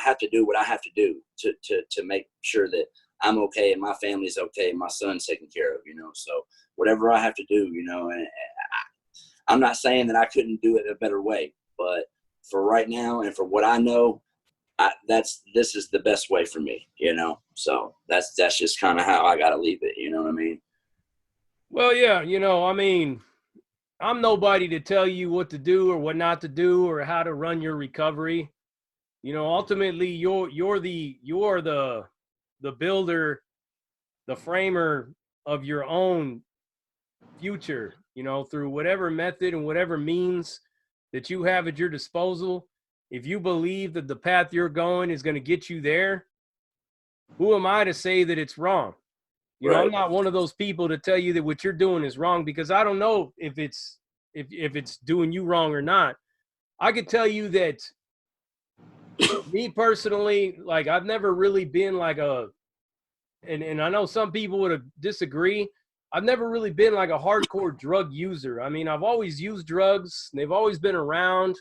have to do what I have to do to make sure that I'm okay and my family's okay and my son's taken care of, so whatever I have to do, and I'm not saying that I couldn't do it a better way, but for right now and for what I know, this is the best way for me, so that's just kind of how I got to leave it. You know what I mean? Well, yeah, I mean, I'm nobody to tell you what to do or what not to do or how to run your recovery. Ultimately you're the builder, the framer of your own future, through whatever method and whatever means that you have at your disposal. If you believe that the path you're going is going to get you there, who am I to say that it's wrong? Right. I'm not one of those people to tell you that what you're doing is wrong, because I don't know if it's doing you wrong or not. I could tell you that me personally, like, I've never really been like and I know some people would disagree. I've never really been like a hardcore drug user. I mean, I've always used drugs. They've always been around.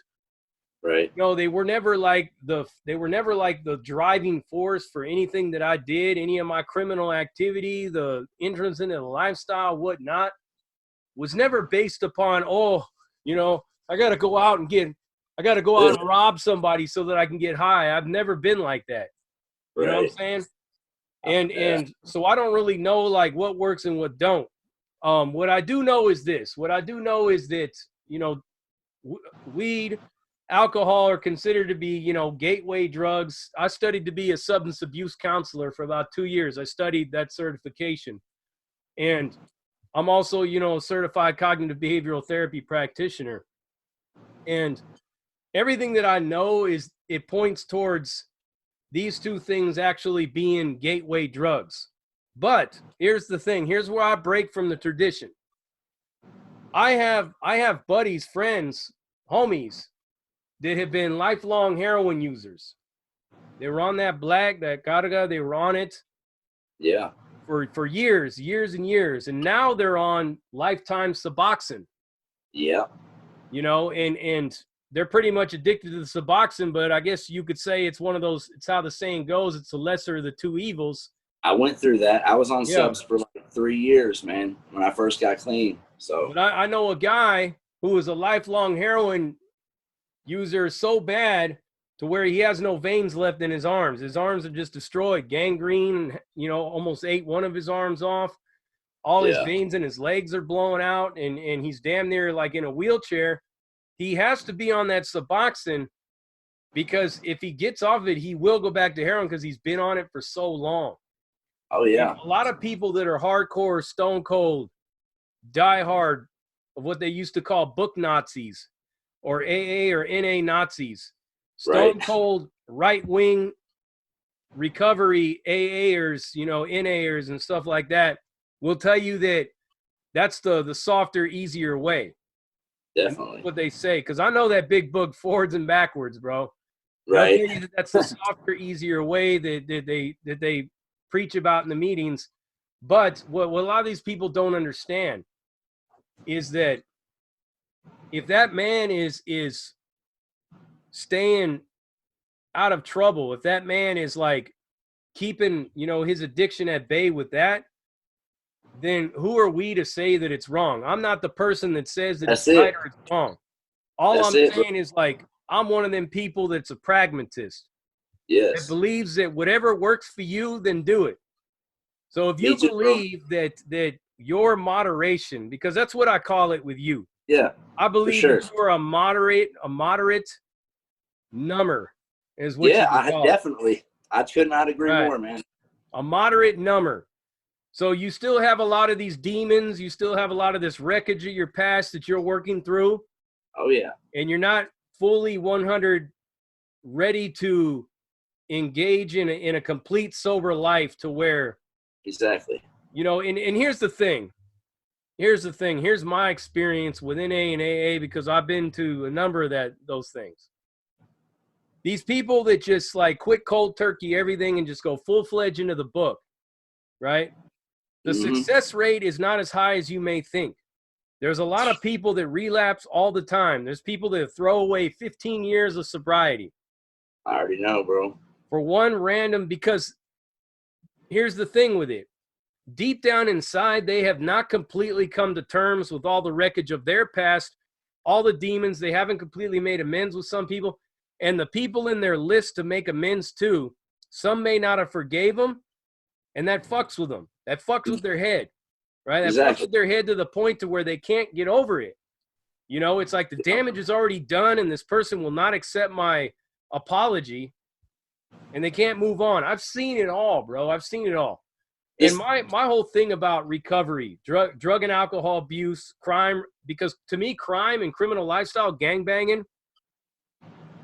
Right. They were never like the driving force for anything that I did, any of my criminal activity, the entrance into the lifestyle, whatnot, was never based upon, I got to go out and rob somebody so that I can get high. I've never been like that. You know what I'm saying? And so I don't really know like what works and what don't. What I do know is this. What I do know is that, weed, alcohol are considered to be, gateway drugs. I studied to be a substance abuse counselor for about 2 years. I studied that certification. And I'm also, a certified cognitive behavioral therapy practitioner. And everything that I know is it points towards these two things actually being gateway drugs. But here's the thing. Here's where I break from the tradition. I have buddies, friends, homies that have been lifelong heroin users. They were on that Caraga, they were on it. Yeah. For years and years. And now they're on lifetime Suboxone. Yeah. And they're pretty much addicted to the Suboxone, but I guess you could say it's one of those, it's how the saying goes, it's the lesser of the two evils. I went through that. I was on subs for like 3 years, man, when I first got clean. So, but I know a guy who was a lifelong heroin user so bad to where he has no veins left in his arms. His arms are just destroyed, gangrene, almost ate one of his arms off. All his veins in his legs are blowing out, and he's damn near like in a wheelchair. He has to be on that Suboxone because if he gets off it, he will go back to heroin because he's been on it for so long. Oh, yeah. And a lot of people that are hardcore, stone cold, diehard of what they used to call book Nazis or AA or NA Nazis, stone cold right-wing recovery AAers, NAers and stuff like that, will tell you that that's the softer, easier way. Definitely. What they say, because I know that big book forwards and backwards, bro. Right. I'll tell you that's the softer, easier way that they preach about in the meetings. But what a lot of these people don't understand is that if that man is staying out of trouble, if that man is like keeping, his addiction at bay with that, then who are we to say that it's wrong? I'm not the person that says that it's right or it's wrong. All I'm saying is, like, I'm one of them people that's a pragmatist. Yes. That believes that whatever works for you, then do it. So if you believe that your moderation, because that's what I call it with you. Yeah. I believe that you're a moderate number is what you call definitely. I could not agree more, man. A moderate number. So you still have a lot of these demons. You still have a lot of this wreckage of your past that you're working through. Oh, yeah. And you're not fully 100 ready to engage in a complete sober life to where. Exactly. And here's the thing. Here's my experience with NA and AA, because I've been to a number of those things. These people that just like quit cold turkey everything and just go full-fledged into the book, right? The success rate is not as high as you may think. There's a lot of people that relapse all the time. There's people that throw away 15 years of sobriety. I already know, bro. for one random, because here's the thing with it. Deep down inside, they have not completely come to terms with all the wreckage of their past, all the demons. They haven't completely made amends with some people. And the people in their list to make amends to, some may not have forgave them, and that fucks with them. That fucks with their head, right? That fucks with their head to the point to where they can't get over it. You know, it's like the damage is already done, and this person will not accept my apology, and they can't move on. I've seen it all, bro. I've seen it all. And my whole thing about recovery, drug and alcohol abuse, crime, because to me, crime and criminal lifestyle, gangbanging,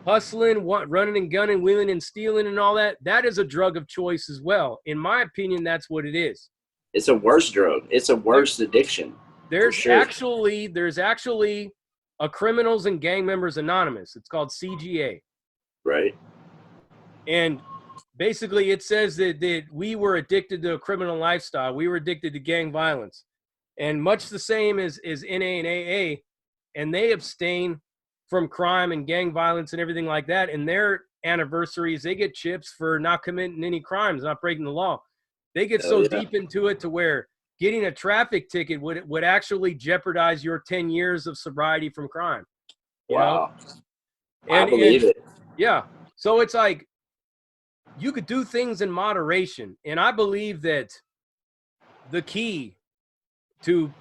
hustling, running and gunning, wheeling and stealing and all that, that is a drug of choice as well. In my opinion, that's what it is. It's a worse drug. It's a worse addiction. There's actually a Criminals and Gang Members Anonymous. It's called CGA. Right. And basically it says that we were addicted to a criminal lifestyle. We were addicted to gang violence. And much the same as NA and AA. And they abstain from crime and gang violence and everything like that. And their anniversaries, they get chips for not committing any crimes, not breaking the law. They get deep into it to where getting a traffic ticket would actually jeopardize your 10 years of sobriety from crime. You know? I believe it. Yeah. So it's like, you could do things in moderation. And I believe that the key to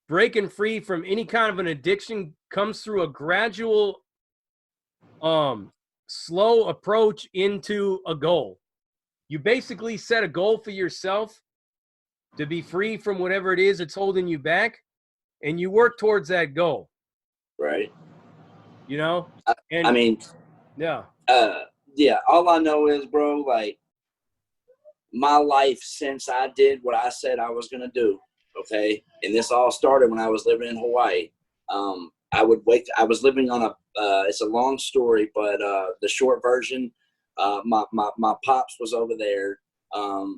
breaking free from any kind of an addiction comes through a gradual, slow approach into a goal. You basically set a goal for yourself to be free from whatever it is that's holding you back, and you work towards that goal. Right. You know? I mean, yeah. Yeah, all I know is, bro, like, my life since I did what I said I was going to do, okay? And this all started when I was living in Hawaii. I was living on it's a long story, but the short version, my pops was over there.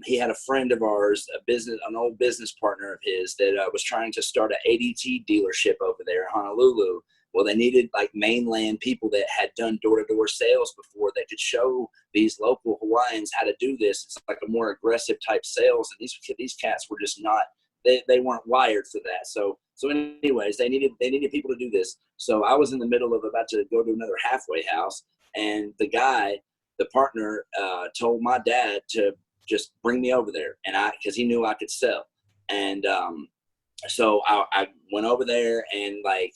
He had a friend of ours, an old business partner of his that was trying to start an ADT dealership over there in Honolulu. Well, they needed like mainland people that had done door-to-door sales before that could show these local Hawaiians how to do this. It's like a more aggressive type sales. And these cats were just not, they weren't wired for that. So anyways, they needed people to do this. So I was in the middle of about to go to another halfway house. And the partner told my dad to just bring me over there. And because he knew I could sell. And so I went over there and like,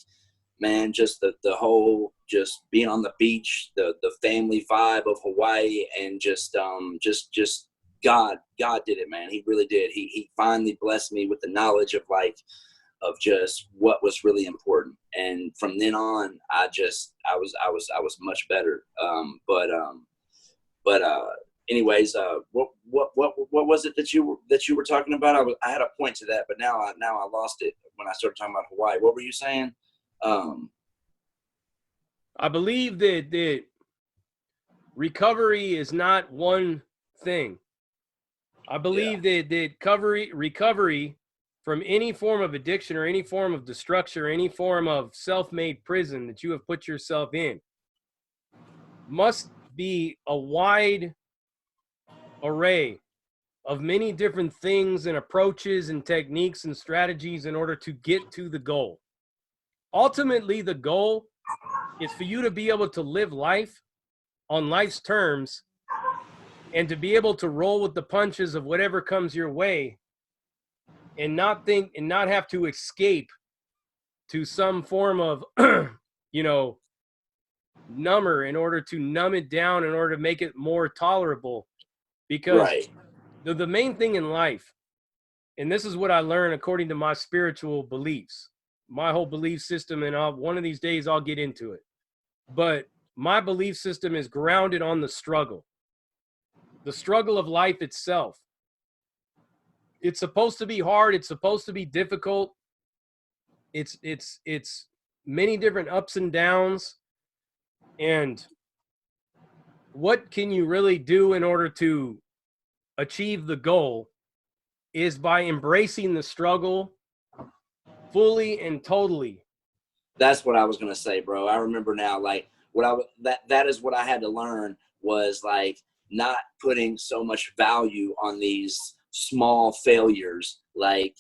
man, just the whole, just being on the beach, the family vibe of Hawaii, and just God did it, man. He really did. He finally blessed me with the knowledge of just what was really important. And from then on, I was much better. Anyways, what was it that you were talking about? I had a point to that, but now I lost it when I started talking about Hawaii. What were you saying? I believe that recovery is not one thing. I believe that recovery from any form of addiction or any form of destruction or any form of self-made prison that you have put yourself in must be a wide array of many different things and approaches and techniques and strategies in order to get to the goal. Ultimately, the goal is for you to be able to live life on life's terms and to be able to roll with the punches of whatever comes your way and not have to escape to some form of, number in order to numb it down, in order to make it more tolerable. Because the main thing in life, and this is what I learned according to my spiritual beliefs, my whole belief system, and one of these days I'll get into it. But my belief system is grounded on the struggle of life itself. It's supposed to be hard. It's supposed to be difficult. It's many different ups and downs. And what can you really do in order to achieve the goal is by embracing the struggle fully and totally. That's what I was gonna say, bro. I remember now, like that is what I had to learn was like not putting so much value on these small failures, like,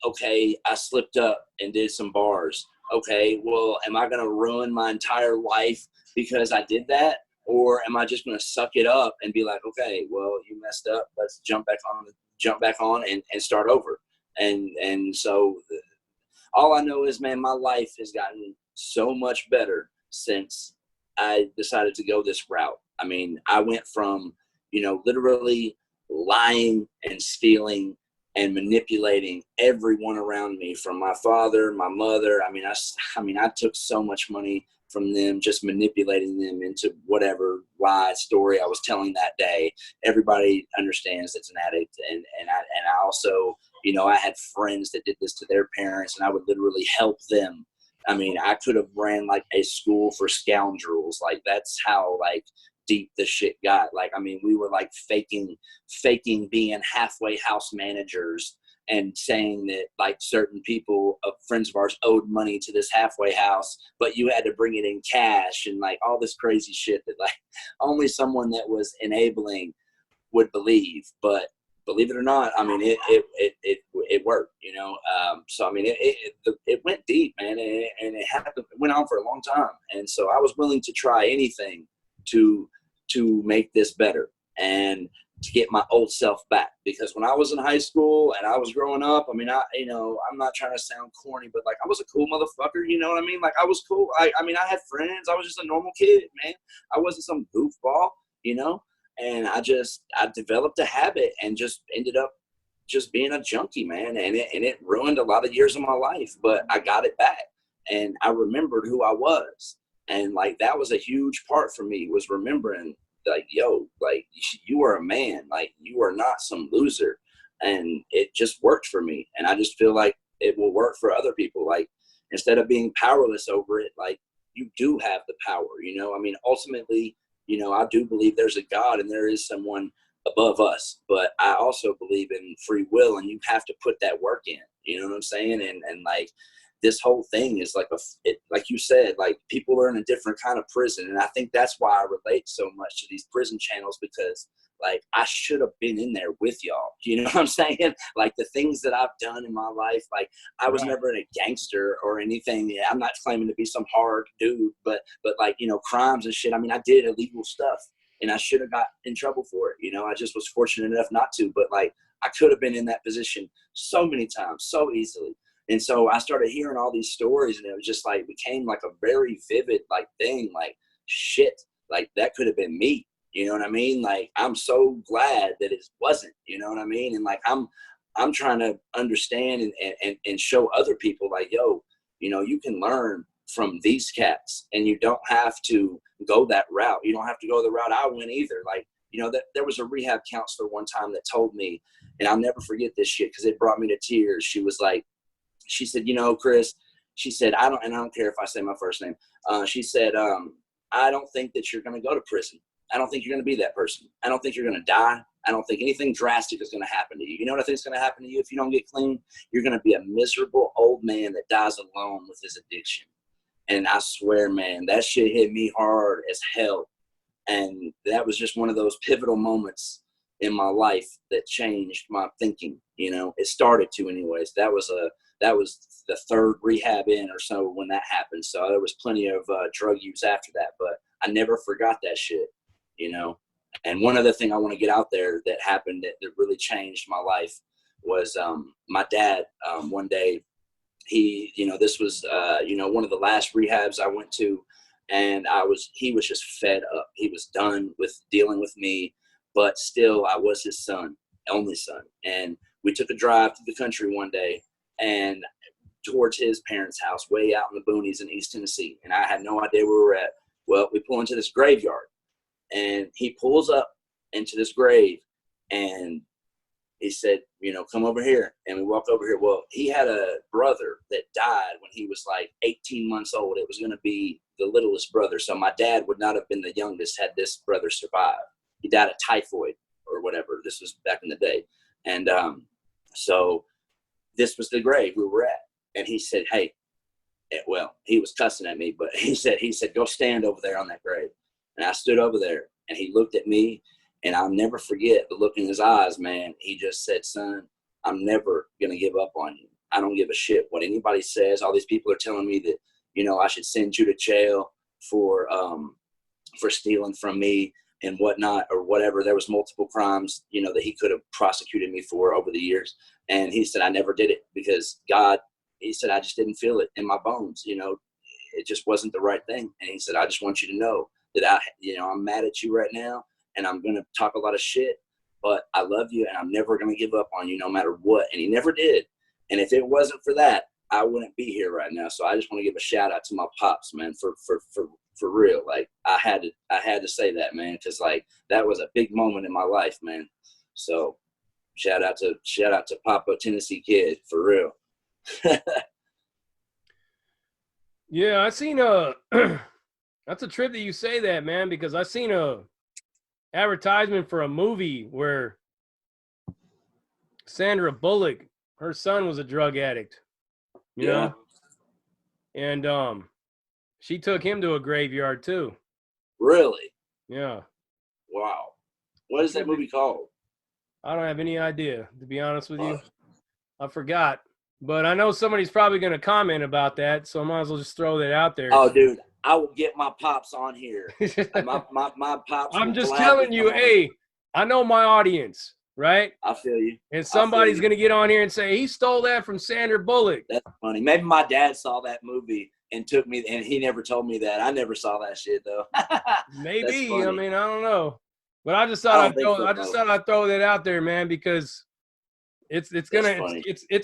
okay, I slipped up and did some bars. Okay, well, am I going to ruin my entire life because I did that? Or am I just going to suck it up and be like, okay, well, you messed up. Let's jump back on and start over. And so all I know is, man, my life has gotten so much better since I decided to go this route. I mean, I went from, literally lying and stealing and manipulating everyone around me, from my father, my mother. I took so much money from them, just manipulating them into whatever lie story I was telling that day. Everybody understands it's an addict. And I also, I had friends that did this to their parents, and I would literally help them. I mean, I could have ran like a school for scoundrels. Like, that's how like deep the shit got. Like, I mean, we were like faking being halfway house managers and saying that like certain people, friends of ours, owed money to this halfway house, but you had to bring it in cash, and like all this crazy shit that like only someone that was enabling would believe. But believe it or not, I mean, it worked, so I mean, it went deep, man, and it went on for a long time. And so I was willing to try anything to make this better and to get my old self back. Because when I was in high school and I was growing up, I mean, I'm not trying to sound corny, but like, I was a cool motherfucker, you know what I mean? Like, I was cool. I mean, I had friends. I was just a normal kid, man. I wasn't some goofball, and I developed a habit and just ended up just being a junkie, man. And it ruined a lot of years of my life, but I got it back, and I remembered who I was. And like, that was a huge part for me, was remembering like, yo, like, you are a man, like, you are not some loser. And it just worked for me. And I just feel like it will work for other people. Like, instead of being powerless over it, like, you do have the power, I mean, ultimately, I do believe there's a God and there is someone above us, but I also believe in free will, and you have to put that work in, you know what I'm saying? And like, this whole thing is like like you said, like, people are in a different kind of prison. And I think that's why I relate so much to these prison channels, because like, I should have been in there with y'all. You know what I'm saying? Like, the things that I've done in my life, like, I was never a gangster or anything. I'm not claiming to be some hard dude, but like, crimes and shit. I mean, I did illegal stuff and I should have got in trouble for it. I just was fortunate enough not to, but like, I could have been in that position so many times, so easily. And so I started hearing all these stories, and it was just like, became like a very vivid like thing, like, shit, like, that could have been me. You know what I mean? Like, I'm so glad that it wasn't, you know what I mean? And like, I'm trying to understand and show other people like, yo, you can learn from these cats, and you don't have to go that route. You don't have to go the route I went either. Like, that there was a rehab counselor one time that told me, and I'll never forget this shit because it brought me to tears. She said, Chris, she said, I don't care if I say my first name. She said, I don't think that you're going to go to prison. I don't think you're going to be that person. I don't think you're going to die. I don't think anything drastic is going to happen to you. You know what I think is going to happen to you if you don't get clean? You're going to be a miserable old man that dies alone with his addiction. And I swear, man, that shit hit me hard as hell. And that was just one of those pivotal moments in my life that changed my thinking. It started to, anyways. That was the third rehab in or so when that happened. So there was plenty of drug use after that, but I never forgot that shit, And one other thing I want to get out there that happened that really changed my life was my dad. One day, this was one of the last rehabs I went to, and he was just fed up. He was done with dealing with me, but still I was his son, only son. And we took a drive to the country one day, and towards his parents' house way out in the boonies in East Tennessee. And I had no idea where we were at. Well, we pull into this graveyard, and he pulls up into this grave, and he said, come over here. And we walked over here. Well, he had a brother that died when he was like 18 months old. It was going to be the littlest brother. So my dad would not have been the youngest had this brother survived. He died of typhoid or whatever. This was back in the day. And so this was the grave we were at. And he said, hey, well, he was cussing at me, but he said, go stand over there on that grave. And I stood over there, And he looked at me, and I'll never forget the look in his eyes, man. He just said, son, I'm never going to give up on you. I don't give a shit what anybody says. All these people are telling me that, you know, I should send you to jail for stealing from me and whatnot or whatever. There was multiple crimes, you know, that he could have prosecuted me for over the years. And he said, I never did it because God, he said, I just didn't feel it in my bones. You know, it just wasn't the right thing. And he said, I just want you to know that I'm mad at you right now, and I'm going to talk a lot of shit, but I love you, and I'm never going to give up on you no matter what. And he never did. And if it wasn't for that, I wouldn't be here right now. So I just want to give a shout out to my pops, man, for real. Like I had to say that, man, because like that was a big moment in my life, man. So shout out to Papa Tennessee Kid, for real. Yeah, I seen that's a trip that you say that, man, because I seen a advertisement for a movie where Sandra Bullock, her son was a drug addict, you know, and she took him to a graveyard too. Really? Yeah. Wow. What is that movie called? I don't have any idea, to be honest with you. I forgot. But I know somebody's probably going to comment about that, so I might as well just throw that out there. Oh, dude, I will get my pops on here. my pops. I'm just telling you, hey, I know my audience, right? I feel you. And somebody's going to get on here and say, he stole that from Sandra Bullock. That's funny. Maybe my dad saw that movie and took me, and he never told me that. I never saw that shit, though. Maybe. I mean, I don't know. But I just thought I'd throw that out there, man, because it's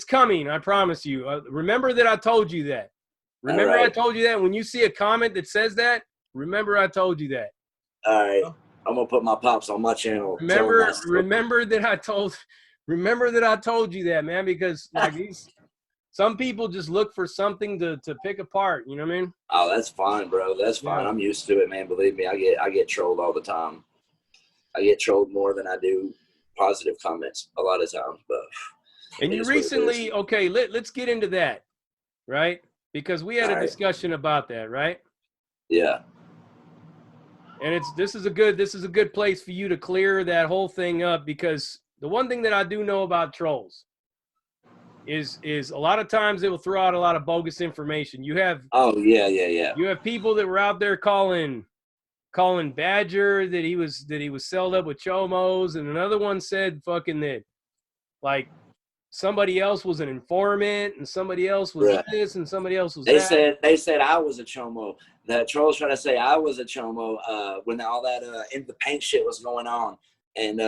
coming. I promise you. Remember that I told you that. Remember I told you that. When you see a comment that says that, remember I told you that. All right. I'm gonna put my pops on my channel. Remember that I told you that, man, because like some people just look for something to pick apart. You know what I mean? Oh, that's fine, bro. That's fine. Yeah. I'm used to it, man. Believe me, I get trolled all the time. I get trolled more than I do positive comments a lot of times. But and you recently, okay, let's get into that, right? Because we had a discussion about that, right? Yeah. And this is a good place for you to clear that whole thing up, because the one thing that I do know about trolls is a lot of times they will throw out a lot of bogus information. You have You have people that were out there calling Badger that he was sold up with chomos, and another one said fucking that like somebody else was an informant and somebody else was this and somebody else was that. They said I was a chomo. The trolls trying to say I was a chomo when all that in the paint shit was going on. And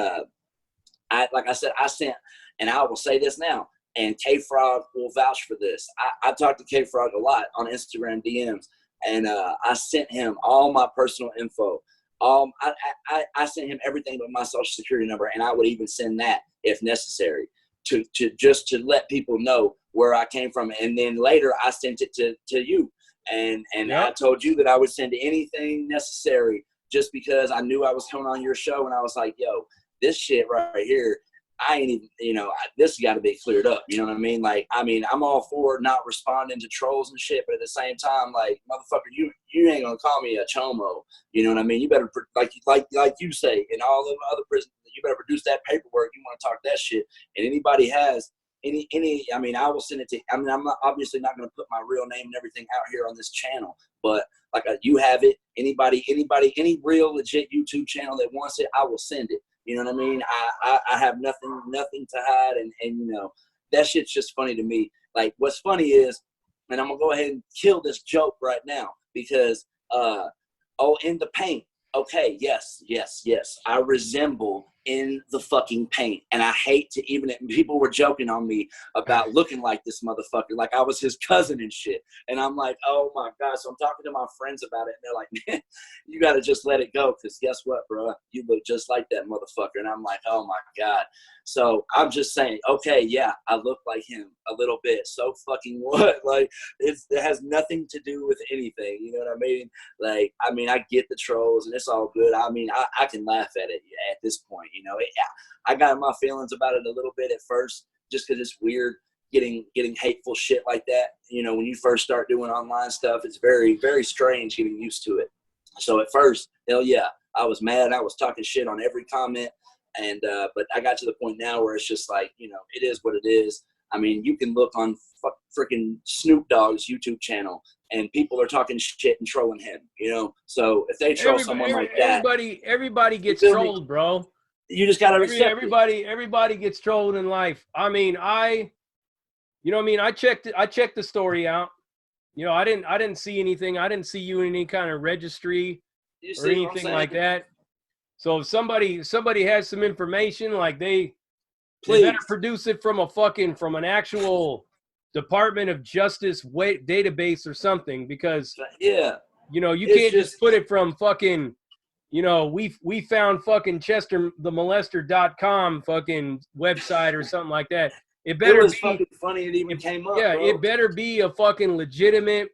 I sent, and I will say this now, and K-Frog will vouch for this. I talked to K-Frog a lot on Instagram DMs, and I sent him all my personal info. I sent him everything but my social security number, and I would even send that if necessary to let people know where I came from. And then later I sent it to you, and I told you that I would send anything necessary just because I knew I was coming on your show, and I was like, yo, this shit right here, I ain't even, this got to be cleared up. You know what I mean? Like, I mean, I'm all for not responding to trolls and shit, but at the same time, like, motherfucker, you ain't gonna call me a chomo. You know what I mean? You better, like you say, in all the other prisons, you better produce that paperwork. You want to talk that shit, and anybody has any. I mean, I will send it to. I mean, I'm obviously not gonna put my real name and everything out here on this channel, but like you have it. Anybody, any real legit YouTube channel that wants it, I will send it. You know what I mean? I have nothing to hide, and that shit's just funny to me. Like, what's funny is, and I'm gonna go ahead and kill this joke right now because in the paint. Okay, yes. I resemble in the fucking paint, and I hate to even. People were joking on me about looking like this motherfucker, like I was his cousin and shit. And I'm like, oh my god. So I'm talking to my friends about it, and they're like, man, you got to just let it go, because guess what, bro? You look just like that motherfucker. And I'm like, oh my god. So I'm just saying, okay, yeah, I look like him a little bit. So fucking what? Like, it has nothing to do with anything. You know what I mean? Like, I mean, I get the trolls, and it's all good. I mean, I can laugh at it at this point. I got my feelings about it a little bit at first, just because it's weird getting hateful shit like that. When you first start doing online stuff, it's very, very strange getting used to it. So at first, hell yeah, I was mad. I was talking shit on every comment. And, but I got to the point now where it's just like, you know, it is what it is. I mean, you can look on freaking Snoop Dogg's YouTube channel and people are talking shit and trolling him, you know? So if they troll someone like that, everybody gets feel me? trolled, bro. You just got to accept it. Everybody gets trolled in life. I mean, you know what I mean? I checked the story out. You know, I didn't see anything. I didn't see you in any kind of registry or anything like that. So if somebody has some information, like they better produce it from an actual Department of Justice database or something, because yeah, you know, you can't just put it from fucking, you know, we found fucking ChesterTheMolester.com fucking website or something like that. It was fucking funny it even came up. Yeah, bro. It better be a fucking legitimate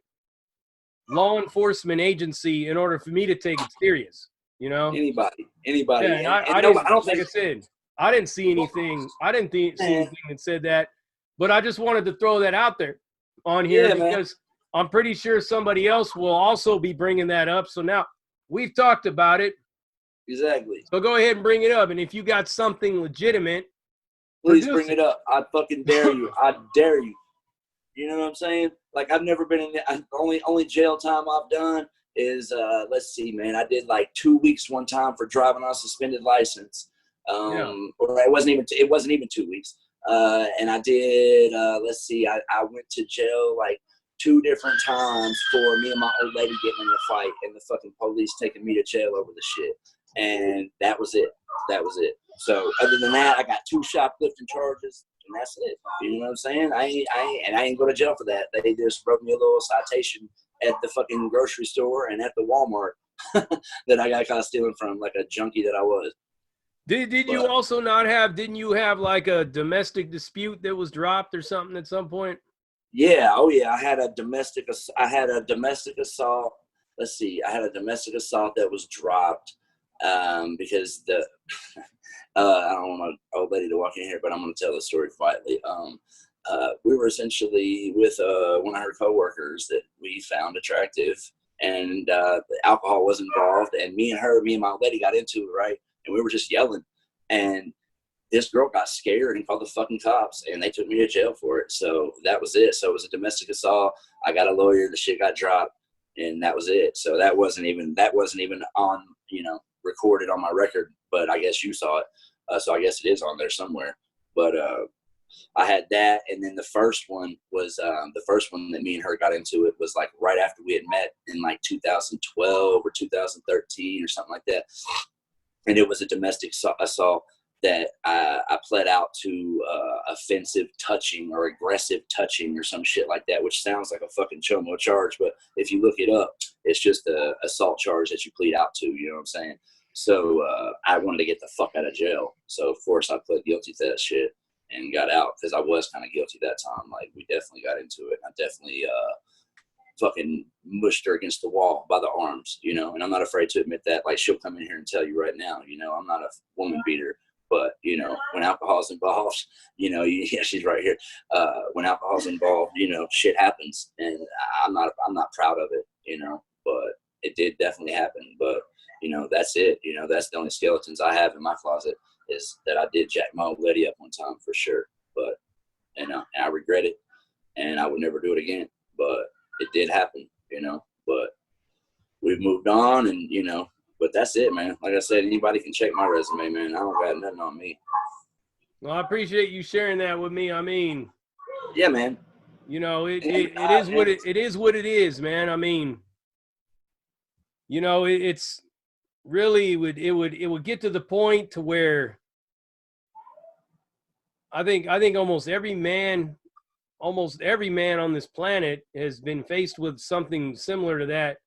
law enforcement agency in order for me to take it serious. You know, anybody. Yeah, and I don't like I said, I didn't see anything. I didn't see anything that said that, but I just wanted to throw that out there on here because I'm pretty sure somebody else will also be bringing that up. So now we've talked about it. Exactly. So go ahead and bring it up, and if you got something legitimate, please bring it up. I fucking dare you. I dare you. You know what I'm saying? Like, I've never been in the only jail time I've done is let's see, man. I did like 2 weeks one time for driving on a suspended license. Or it wasn't even 2 weeks. And I did let's see, I went to jail like 2 different times for me and my old lady getting in a fight and the fucking police taking me to jail over the shit. And that was it. So other than that, I got 2 shoplifting charges, and that's it. You know what I'm saying? I ain't go to jail for that. They just wrote me a little citation at the fucking grocery store and at the Walmart that I got caught stealing from, like a junkie that I was. Didn't you have like a domestic dispute that was dropped or something at some point? Yeah. Oh yeah. I had a domestic assault. Let's see. I had a domestic assault that was dropped because I don't want my old lady to walk in here, but I'm going to tell the story quietly. We were essentially with one of her coworkers that we found attractive, and alcohol was involved, and me and my old lady got into it, right? And we were just yelling, and this girl got scared and called the fucking cops, and they took me to jail for it. So that was it. So it was a domestic assault. I got a lawyer. The shit got dropped, and that was it. So that wasn't even on, you know, recorded on my record, but I guess you saw it. So I guess it is on there somewhere. But I had that, and then the first one that me and her got into it was like right after we had met in like 2012 or 2013 or something like that. And it was a domestic assault that I pled out to offensive touching or aggressive touching or some shit like that, which sounds like a fucking chomo charge, but if you look it up, it's just a assault charge that you plead out to, you know what I'm saying? So I wanted to get the fuck out of jail. So, of course, I pled guilty to that shit and got out because I was kind of guilty that time. Like, we definitely got into it. I definitely fucking mushed her against the wall by the arms, you know, and I'm not afraid to admit that. Like, she'll come in here and tell you right now, you know, I'm not a woman beater. But, you know, when alcohol's involved, you know, yeah, she's right here. When alcohol's involved, you know, shit happens. And I'm not proud of it, you know, but it did definitely happen. But, you know, that's it. You know, that's the only skeletons I have in my closet is that I did jack my old lady up one time for sure. But, you know, and I regret it. And I would never do it again. But it did happen, you know. But we've moved on and, you know. But that's it, man. Like I said, anybody can check my resume, man. I don't got nothing on me. Well, I appreciate you sharing that with me. I mean, yeah, man. You know, it is what it is, man. I mean, you know, it's really it would get to the point to where I think almost every man on this planet has been faced with something similar to that.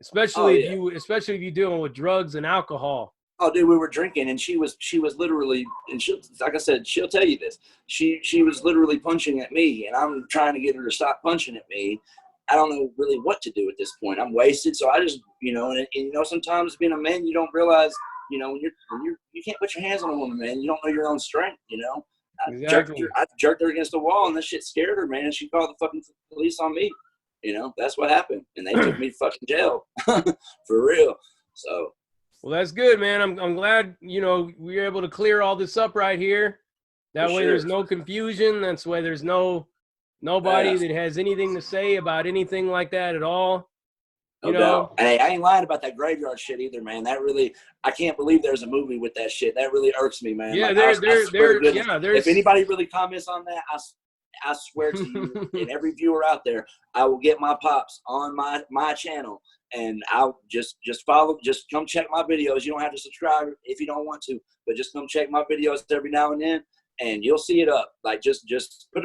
Especially if you're dealing with drugs and alcohol. Oh, dude, we were drinking, and she was literally, and she, like I said, she'll tell you this. She was literally punching at me, and I'm trying to get her to stop punching at me. I don't know really what to do at this point. I'm wasted, so I just, you know, and you know, sometimes being a man, you don't realize, you know, when you can't put your hands on a woman, man. You don't know your own strength, you know. Exactly. I jerked her against the wall, and this shit scared her, man. And she called the fucking police on me. You know, that's what happened. And they took me to fucking jail. For real. So, Well, that's good, man. I'm glad, you know, we were able to clear all this up right here. For That way sure. there's no confusion. That's why there's nobody Yeah. that has anything to say about anything like that at all. You No know? doubt. Hey, I ain't lying about that graveyard shit either, man. That really, I can't believe there's a movie with that shit. That really irks me, man. Yeah, Like, I swear to goodness, yeah, if there's anybody really comments on that, I swear to you and every viewer out there, I will get my pops on my channel, and I'll just follow, just come check my videos. You don't have to subscribe if you don't want to, but just come check my videos every now and then, and you'll see it up. Like, just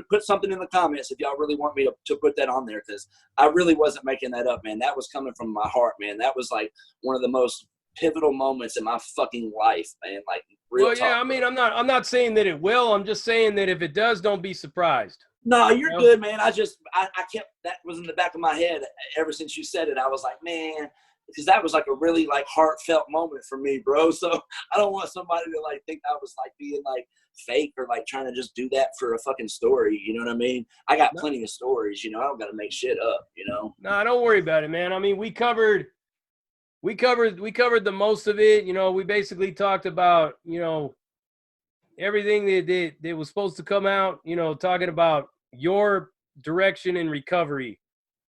put something in the comments if y'all really want me to put that on there, because I really wasn't making that up, man. That was coming from my heart, man. That was like one of the most pivotal moments in my fucking life, man. Like, real well, yeah, talk, I bro. mean, I'm not saying that it will. I'm just saying that if it does, don't be surprised. No, You you're know? good, man. I kept, that was in the back of my head ever since you said it. I was like, man, because that was like a really like heartfelt moment for me, bro. So I don't want somebody to like think I was like being like fake or like trying to just do that for a fucking story. You know what I mean? I got plenty of stories. You know, I don't got to make shit up. You know? No, don't worry about it, man. I mean, we covered the most of it. You know, we basically talked about, you know, everything that was supposed to come out, you know, talking about your direction in recovery.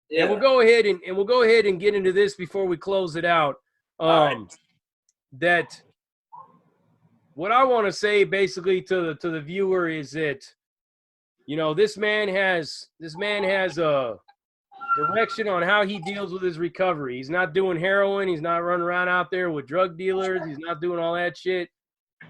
And Yeah. we'll go ahead and get into this before we close it out. All right. That what I want to say basically to the viewer is that, you know, this man has a direction on how he deals with his recovery. He's not doing heroin. He's not running around out there with drug dealers. He's not doing all that shit.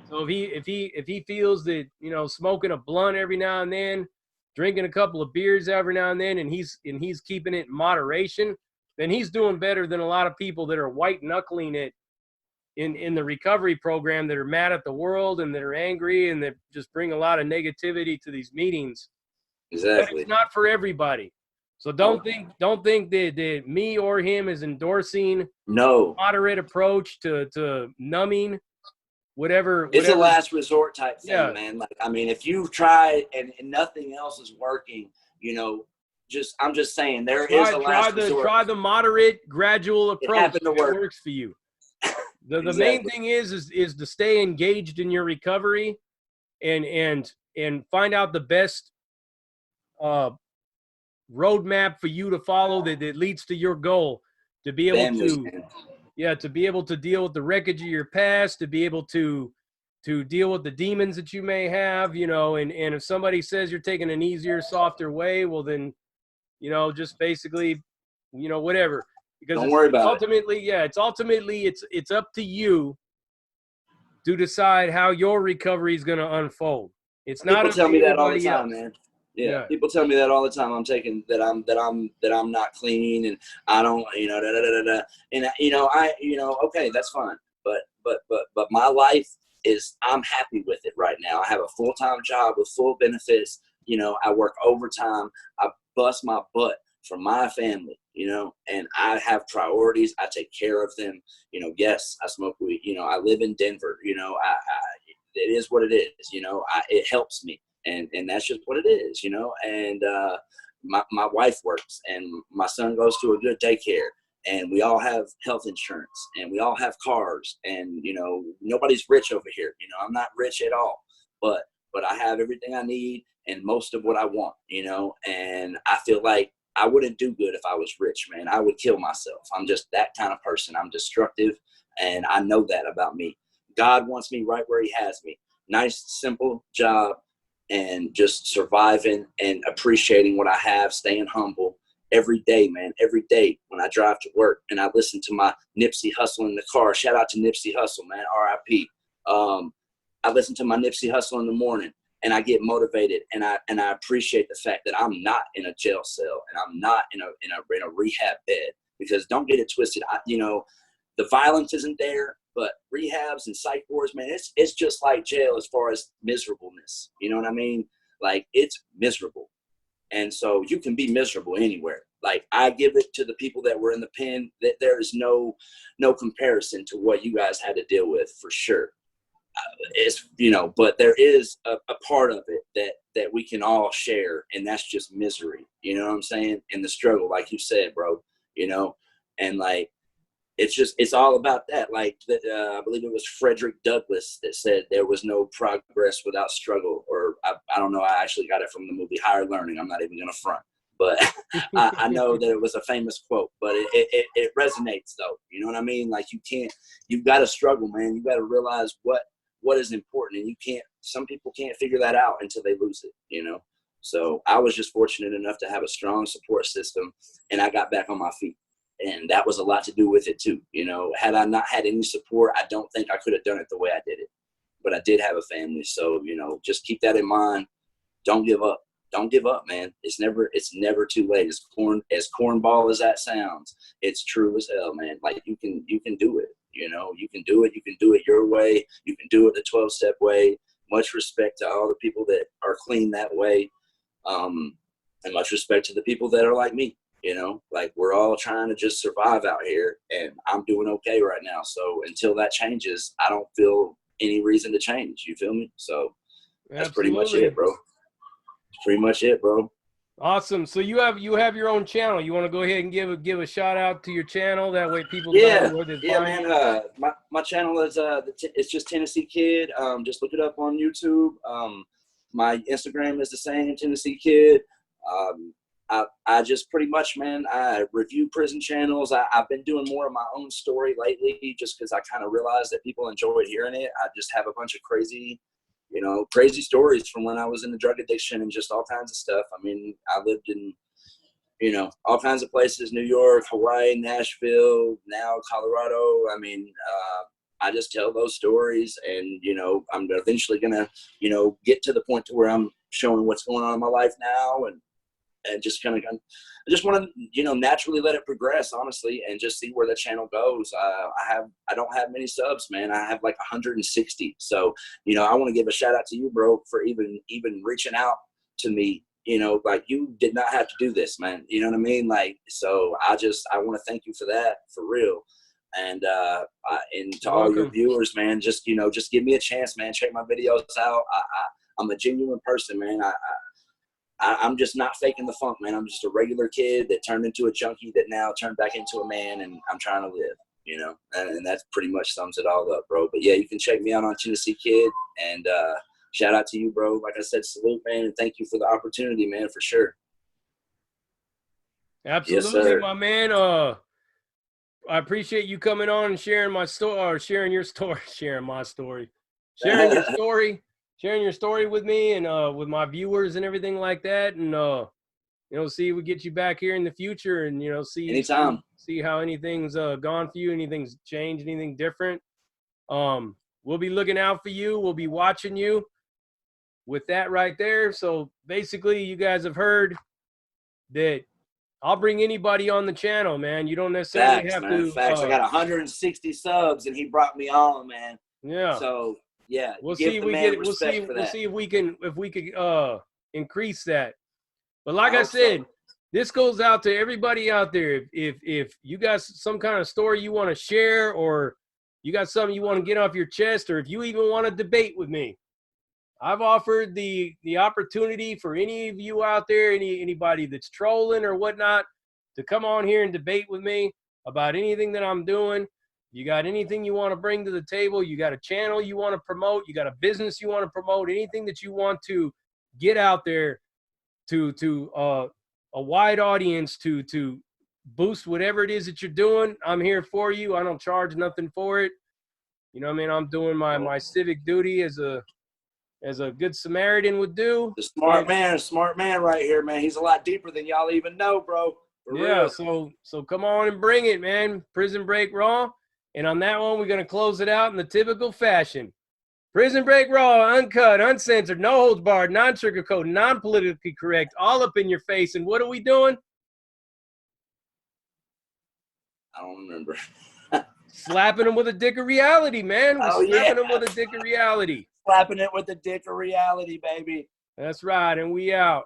So if he feels that, you know, smoking a blunt every now and then, drinking a couple of beers every now and then, and he's keeping it in moderation, then he's doing better than a lot of people that are white knuckling it in the recovery program, that are mad at the world and that are angry and that just bring a lot of negativity to these meetings. But Exactly. it's not for everybody. So don't think that me or him is endorsing No. moderate approach to numbing whatever. It's a last resort type thing, Yeah. man. Like, I mean, if you've tried and nothing else is working, you know, I'm just saying there is a last resort. Try the moderate gradual It approach happened to if it work. works for you. The main Exactly. thing is to stay engaged in your recovery and find out the best roadmap for you to follow that leads to your goal, to be able Family, to man. to be able to deal with the wreckage of your past, to be able to deal with the demons that you may have, you know. And if somebody says you're taking an easier, softer way, well then, you know, just basically, you know, whatever. Because Don't worry about it. ultimately it's up to you to decide how your recovery is going to unfold. It's not People up tell to me that all the anybody time, else. man. Yeah, Yeah. people tell me that all the time. I'm taking that I'm not clean and I don't, you know, da, da, da, da, da. And okay, that's fine. But my life is, I'm happy with it right now. I have a full-time job with full benefits. You know, I work overtime. I bust my butt for my family, you know, and I have priorities. I take care of them. You know, yes, I smoke weed. You know, I live in Denver. You know, it is what it is. You know, it helps me, and that's just what it is. You know, and my wife works, and my son goes to a good daycare, and we all have health insurance, and we all have cars, and you know, nobody's rich over here. You know, I'm not rich at all, but I have everything I need and most of what I want. You know, and I feel like I wouldn't do good if I was rich, man. I would kill myself. I'm just that kind of person. I'm destructive, and I know that about me. God wants me right where he has me. Nice, simple job, and just surviving and appreciating what I have, staying humble every day, man. Every day when I drive to work and I listen to my Nipsey Hussle in the car. Shout out to Nipsey Hussle, man. R.I.P. I listen to my Nipsey Hussle in the morning, and I get motivated, and I appreciate the fact that I'm not in a jail cell and I'm not in a rehab bed, because don't get it twisted. You know, the violence isn't there, but rehabs and psych wards, man, it's just like jail as far as miserableness. You know what I mean? Like, it's miserable. And so you can be miserable anywhere. Like, I give it to the people that were in the pen, that there is no comparison to what you guys had to deal with, for sure. It's, you know, but there is a part of it that we can all share, and that's just misery. You know what I'm saying? And the struggle, like you said, bro, you know, and like, it's all about that. Like I believe it was Frederick Douglass that said there was no progress without struggle, or I don't know. I actually got it from the movie Higher Learning. I'm not even going to front, but I know that it was a famous quote, but it resonates though. You know what I mean? Like you've got to struggle, man. You got to realize what is important, and you can't. Some people can't figure that out until they lose it. You know. So I was just fortunate enough to have a strong support system, and I got back on my feet. And that was a lot to do with it too. You know, had I not had any support, I don't think I could have done it the way I did it. But I did have a family. So, you know, just keep that in mind. Don't give up. Don't give up, man. It's never too late. As cornball as that sounds, it's true as hell, man. Like you can do it. You know, you can do it. You can do it your way. You can do it the 12-step way. Much respect to all the people that are clean that way. And much respect to the people that are like me. You know, like we're all trying to just survive out here, and I'm doing okay right now. So until that changes, I don't feel any reason to change. You feel me? So that's pretty much it, bro. That's pretty much it, bro. Awesome. So you have your own channel. You want to go ahead and give a shout out to your channel? That way people know where they find man. My channel is it's just Tennessee Kid. Just look it up on YouTube. My Instagram is the same, Tennessee Kid. I just pretty much, man, I review prison channels. I've been doing more of my own story lately just because I kind of realized that people enjoyed hearing it. I just have a bunch of crazy stories from when I was in the drug addiction and just all kinds of stuff. I mean, I lived in, you know, all kinds of places, New York, Hawaii, Nashville, now Colorado. I mean, I just tell those stories, and, you know, I'm eventually going to, you know, get to the point to where I'm showing what's going on in my life now, and just kind of, I just want to, you know, naturally let it progress, honestly, and just see where the channel goes. I don't have many subs, man. I have like 160. So, you know, I want to give a shout out to you, bro, for even reaching out to me. You know, like you did not have to do this, man. You know what I mean? Like, so I want to thank you for that, for real. And to all your viewers, man, just, you know, just give me a chance, man. Check my videos out. I'm a genuine person, man. I'm just not faking the funk, man. I'm just a regular kid that turned into a junkie that now turned back into a man, and I'm trying to live, you know, and that pretty much sums it all up, bro. But yeah, you can check me out on Tennessee Kid, and shout out to you, bro. Like I said, salute, man, and thank you for the opportunity, man, for sure. Absolutely, yes, my man. I appreciate you coming on and sharing my story, or sharing your story, sharing my story, sharing your story. Sharing your story with me and with my viewers and everything like that, and you know, see if we get you back here in the future, and you know, see how anything's gone for you, anything's changed, anything different. We'll be looking out for you. We'll be watching you with that right there. So basically, you guys have heard that I'll bring anybody on the channel, man. You don't necessarily have to. Facts. I got 160 subs, and he brought me on, man. Yeah. So. Yeah, we'll see if we get it. We'll see if we can increase that. But like I said, this goes out to everybody out there. If you got some kind of story you want to share, or you got something you want to get off your chest, or if you even want to debate with me, I've offered the opportunity for any of you out there, anybody that's trolling or whatnot, to come on here and debate with me about anything that I'm doing. You got anything you want to bring to the table, you got a channel you want to promote, you got a business you want to promote, anything that you want to get out there to a wide audience, to boost whatever it is that you're doing, I'm here for you. I don't charge nothing for it. You know what I mean? I'm doing my civic duty as a good Samaritan would do. The smart man right here, man. He's a lot deeper than y'all even know, bro. For real. So come on and bring it, man. Prison Break Raw. And on that one, we're going to close it out in the typical fashion. Prison Break Raw, uncut, uncensored, no holds barred, non-sugarcoat, non-politically correct, all up in your face. And what are we doing? I don't remember. Slapping them with a dick of reality, man. We're slapping them with a dick of reality. Slapping it with a dick of reality, baby. That's right, and we out.